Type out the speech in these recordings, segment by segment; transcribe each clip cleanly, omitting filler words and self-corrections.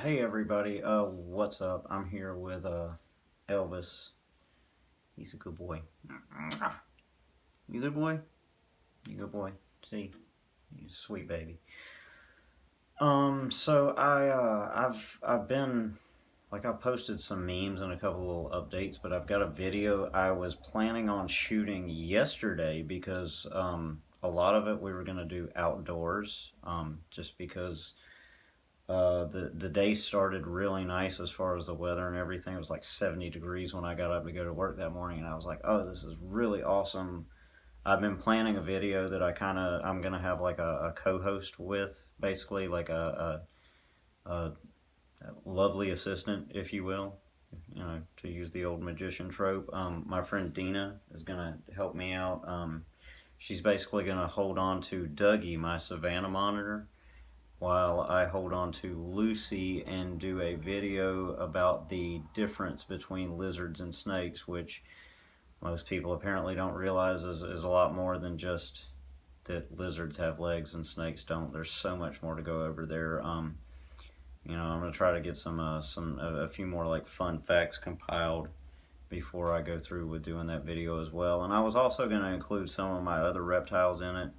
Hey everybody, what's up? I'm here with Elvis. He's a good boy. You good boy? You good boy? See, he's a sweet baby. I've been I posted some memes and a couple little updates, but I've got a video I was planning on shooting yesterday because a lot of it we were gonna do outdoors, just because the day started really nice as far as the weather and everything. It was like 70 degrees when I got up to go to work that morning, and I was like, "Oh, this is really awesome." I've been planning a video that I'm gonna have like a co-host with, basically like a lovely assistant, if you will, to use the old magician trope. My friend Dina is gonna help me out. She's basically gonna hold on to Dougie, my Savannah monitor, while I hold on to Lucy and do a video about the difference between lizards and snakes, which most people apparently don't realize is a lot more than just that lizards have legs and snakes don't. There's so much more to go over there. I'm gonna try to get a few more like fun facts compiled before I go through with doing that video as well. And I was also gonna include some of my other reptiles in it,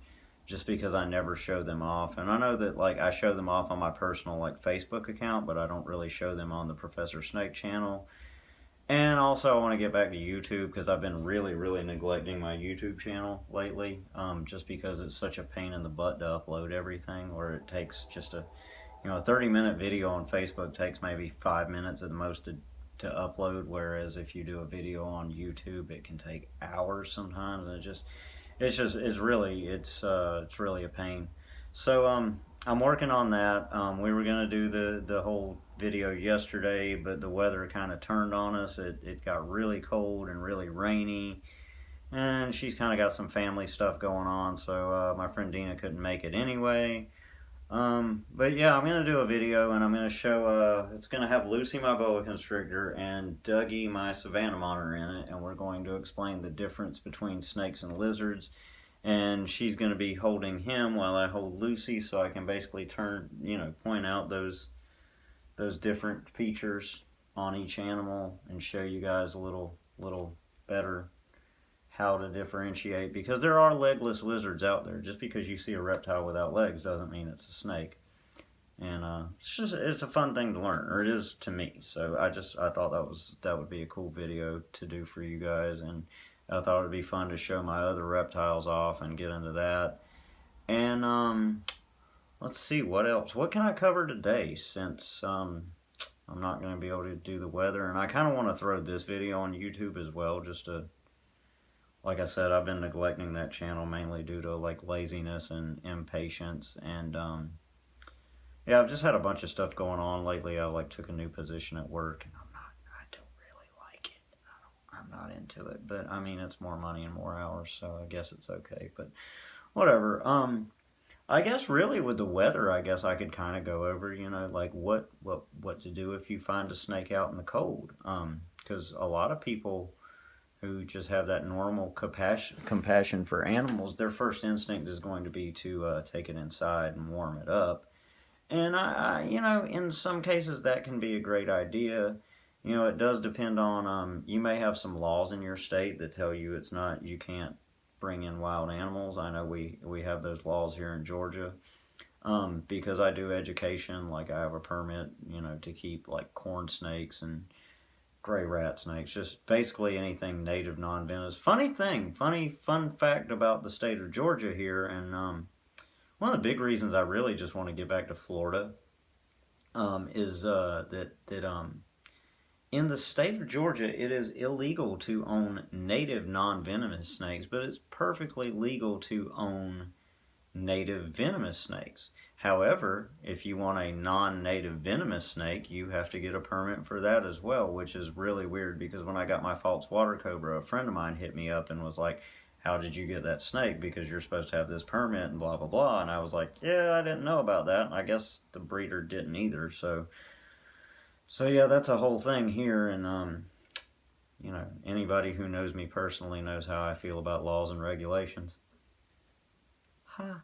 just because I never show them off. And I know that like I show them off on my personal like Facebook account, but I don't really show them on the Professor Snake channel. And also I want to get back to YouTube because I've been really neglecting my YouTube channel lately, just because it's such a pain in the butt to upload everything, where it takes just a 30-minute video on Facebook takes maybe 5 minutes at the most to upload, whereas if you do a video on YouTube it can take hours sometimes, and it's really a pain. So I'm working on that. We were gonna do the whole video yesterday, but the weather kind of turned on us. It got really cold and really rainy, and she's kind of got some family stuff going on, so my friend Dina couldn't make it anyway. But yeah, I'm gonna do a video, and I'm gonna show. It's gonna have Lucy, my boa constrictor, and Dougie, my Savannah monitor, in it, and we're going to explain the difference between snakes and lizards. And she's gonna be holding him while I hold Lucy, so I can basically point out those different features on each animal and show you guys a little better how to differentiate, because there are legless lizards out there. Just because you see a reptile without legs doesn't mean it's a snake. And it's a fun thing to learn, or it is to me. So I thought that would be a cool video to do for you guys, and I thought it would be fun to show my other reptiles off and get into that. And let's see, what else. What can I cover today, since I'm not going to be able to do the weather, and I kind of want to throw this video on YouTube as well, just to, like I said, I've been neglecting that channel mainly due to like laziness and impatience, and yeah, I've just had a bunch of stuff going on lately. I like took a new position at work, and I don't really like it. I'm not into it, but I mean, it's more money and more hours, so I guess it's okay. But whatever. I guess really with the weather, I guess I could kind of go over, like what to do if you find a snake out in the cold. Because a lot of people who just have that normal compassion for animals, their first instinct is going to be to take it inside and warm it up. And in some cases that can be a great idea. It does depend on, you may have some laws in your state that tell you you can't bring in wild animals. I know we have those laws here in Georgia. Because I do education, like I have a permit, to keep like corn snakes and gray rat snakes, just basically anything native, non-venomous. Fun fact about the state of Georgia here, and one of the big reasons I really just want to get back to Florida, is that in the state of Georgia, it is illegal to own native non-venomous snakes, but it's perfectly legal to own native venomous snakes. However, if you want a non-native venomous snake, you have to get a permit for that as well, which is really weird, because when I got my false water cobra, a friend of mine hit me up and was like, "How did you get that snake? Because you're supposed to have this permit and blah, blah, blah." And I was like, "Yeah, I didn't know about that." And I guess the breeder didn't either. So yeah, that's a whole thing here. And, anybody who knows me personally knows how I feel about laws and regulations. Ha.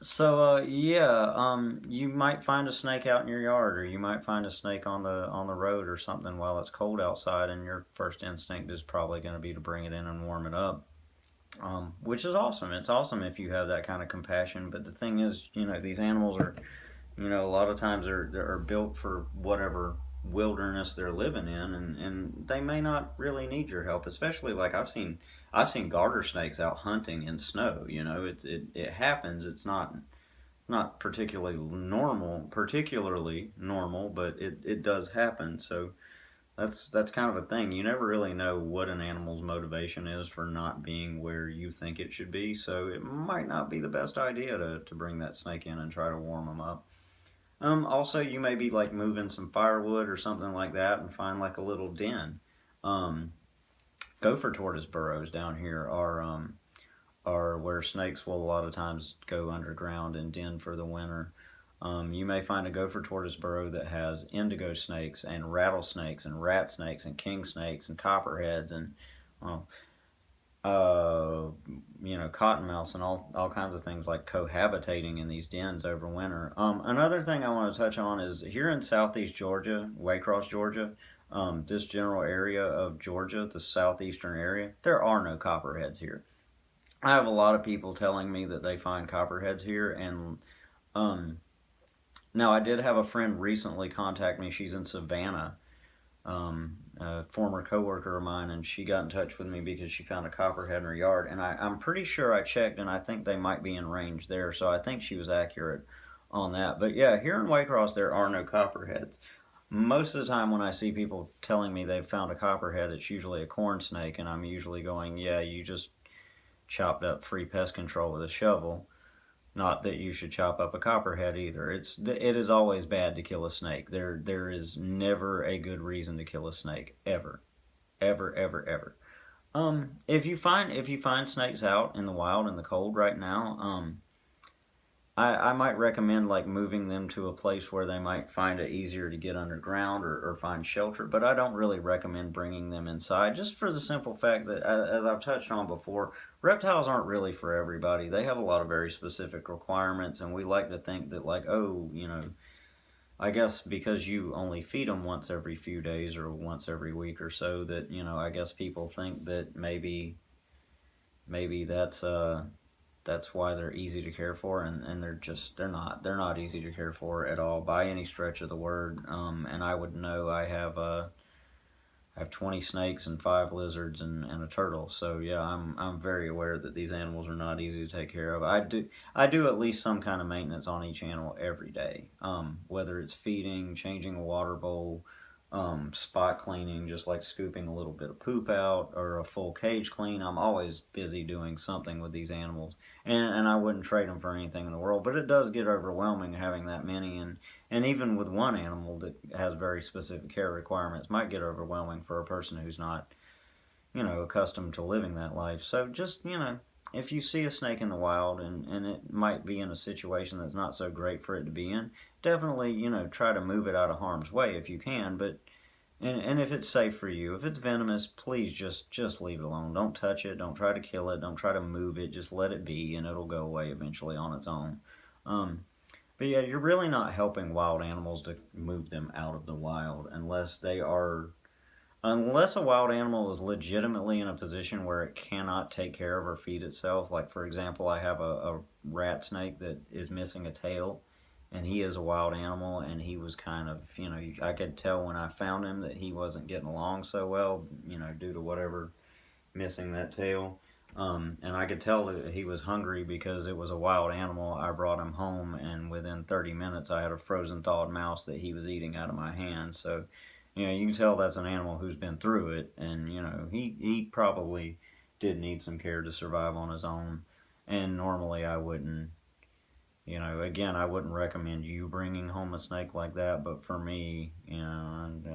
So yeah, you might find a snake out in your yard, or you might find a snake on the road or something while it's cold outside, and your first instinct is probably going to be to bring it in and warm it up. Which is awesome. It's awesome if you have that kind of compassion. But the thing is, these animals are, a lot of times they're built for whatever wilderness they're living in, and they may not really need your help. Especially like I've seen garter snakes out hunting in snow. It happens. It's not particularly normal, but it does happen. So that's kind of a thing. You never really know what an animal's motivation is for not being where you think it should be. So it might not be the best idea to bring that snake in and try to warm them up. Also, you may be like moving some firewood or something like that and find like a little den. Um, Gopher tortoise burrows down here are where snakes will a lot of times go underground and den for the winter. You may find a gopher tortoise burrow that has indigo snakes and rattlesnakes and rat snakes and king snakes and copperheads and well, uh, cottonmouths and all kinds of things like cohabitating in these dens over winter. Another thing I want to touch on is here in southeast Georgia, Waycross, Georgia, this general area of Georgia, the southeastern area, there are no copperheads here. I have a lot of people telling me that they find copperheads here, and um, now I did have a friend recently contact me. She's in Savannah, a former coworker of mine, and she got in touch with me because she found a copperhead in her yard. And I'm pretty sure I checked, and I think they might be in range there. So I think she was accurate on that. But yeah, here in Waycross there are no copperheads. Most of the time when I see people telling me they've found a copperhead, it's usually a corn snake, and I'm usually going, yeah, you just chopped up free pest control with a shovel. Not that you should chop up a copperhead either. It is always bad to kill a snake. There is never a good reason to kill a snake ever, ever, ever, ever. If you find snakes out in the wild in the cold right now, I might recommend like moving them to a place where they might find it easier to get underground or find shelter. But I don't really recommend bringing them inside, just for the simple fact that, as I've touched on before, reptiles aren't really for everybody. They have a lot of very specific requirements, and we like to think that like, oh, I guess because you only feed them once every few days or once every week or so, that I guess people think that maybe that's why they're easy to care for, and they're not easy to care for at all by any stretch of the word. And I would know I have 20 snakes and 5 lizards and a turtle. So yeah, I'm very aware that these animals are not easy to take care of. I do at least some kind of maintenance on each animal every day. Whether it's feeding, changing a water bowl, spot cleaning, just like scooping a little bit of poop out, or a full cage clean. I'm always busy doing something with these animals, and I wouldn't trade them for anything in the world. But it does get overwhelming having that many, and even with one animal that has very specific care requirements, might get overwhelming for a person who's not, accustomed to living that life. So just, if you see a snake in the wild and it might be in a situation that's not so great for it to be in, definitely, try to move it out of harm's way if you can. But and if it's safe for you, if it's venomous, please just leave it alone. Don't touch it. Don't try to kill it. Don't try to move it. Just let it be, and it'll go away eventually on its own. Um, but yeah, you're really not helping wild animals to move them out of the wild unless a wild animal is legitimately in a position where it cannot take care of or feed itself. Like for example, I have a rat snake that is missing a tail, and he is a wild animal, and he was kind of, I could tell when I found him that he wasn't getting along so well, due to whatever missing that tail. And I could tell that he was hungry because it was a wild animal. I brought him home, and within 30 minutes, I had a frozen thawed mouse that he was eating out of my hand. So, you can tell that's an animal who's been through it, and he probably did need some care to survive on his own. And normally, I wouldn't. Again, I wouldn't recommend you bringing home a snake like that, but for me, and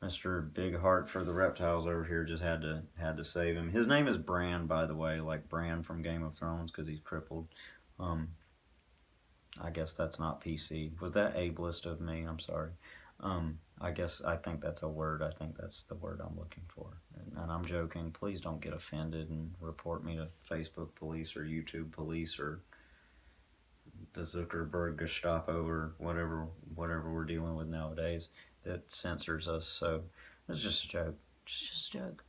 Mr. Big Heart for the reptiles over here just had to save him. His name is Bran, by the way, like Bran from Game of Thrones, because he's crippled. Um, I guess that's not PC. Was that ableist of me? I'm sorry. I think that's a word. I think that's the word I'm looking for. And I'm joking. Please don't get offended and report me to Facebook police or YouTube police or the Zuckerberg Gestapo or whatever we're dealing with nowadays that censors us. So it's just a joke. Just a joke.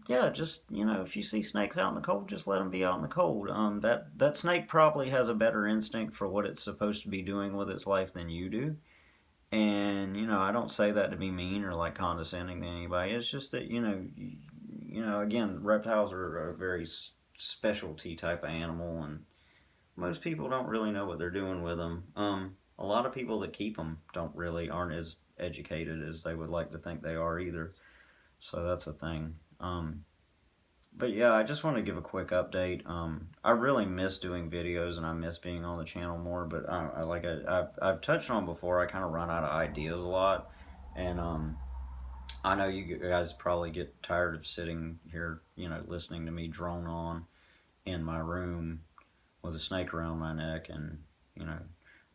Yeah, just, if you see snakes out in the cold, just let them be out in the cold. That snake probably has a better instinct for what it's supposed to be doing with its life than you do. And I don't say that to be mean or like condescending to anybody. It's just that again, reptiles are a very specialty type of animal, and most people don't really know what they're doing with them. A lot of people that keep them aren't as educated as they would like to think they are either. So that's a thing. But yeah, I just want to give a quick update. I really miss doing videos and I miss being on the channel more. But I've touched on before, I kind of run out of ideas a lot, and I know you guys probably get tired of sitting here, listening to me drone on in my room with a snake around my neck, and you know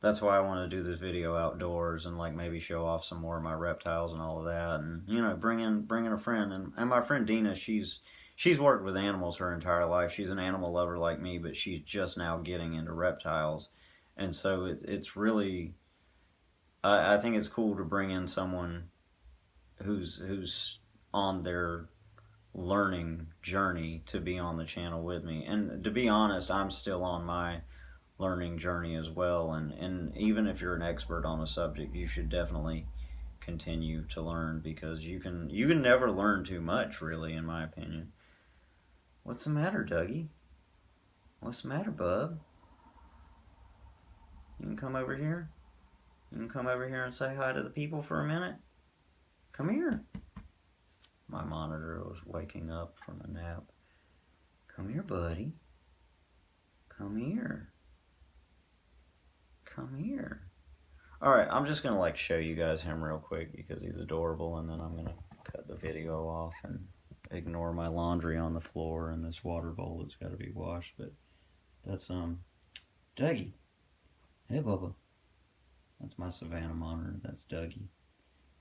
that's why I want to do this video outdoors and like maybe show off some more of my reptiles and all of that, and bring in a friend, and my friend Dina, she's worked with animals her entire life. She's an animal lover like me, but she's just now getting into reptiles, and so it's really I think it's cool to bring in someone who's on their learning journey to be on the channel with me. And to be honest, I'm still on my learning journey as well, and even if you're an expert on a subject, you should definitely continue to learn, because you can never learn too much, really, in my opinion. What's the matter, Dougie? What's the matter, bub? You can come over here? You can come over here and say hi to the people for a minute? Come here. My monitor was waking up from a nap. Come here, buddy. Come here. Come here. Alright, I'm just going to like show you guys him real quick because he's adorable, and then I'm going to cut the video off and ignore my laundry on the floor and this water bowl that's got to be washed. But that's Dougie. Hey, Bubba. That's my Savannah monitor. That's Dougie.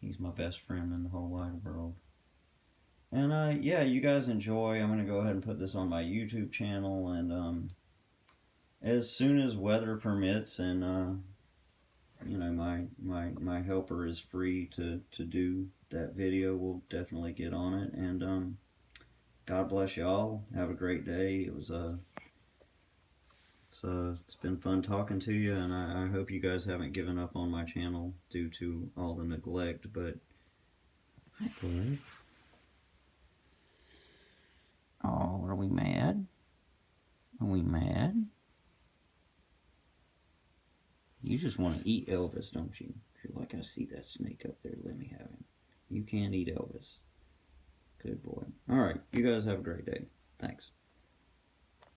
He's my best friend in the whole wide world. And yeah, you guys enjoy. I'm gonna go ahead and put this on my YouTube channel, and as soon as weather permits, and my helper is free to do that video, we'll definitely get on it. And God bless y'all. Have a great day. It's been fun talking to you, and I hope you guys haven't given up on my channel due to all the neglect. But hi, bud. Oh, are we mad? Are we mad? You just want to eat Elvis, don't you? You're like, I see that snake up there, let me have him. You can't eat Elvis. Good boy. Alright, you guys have a great day. Thanks.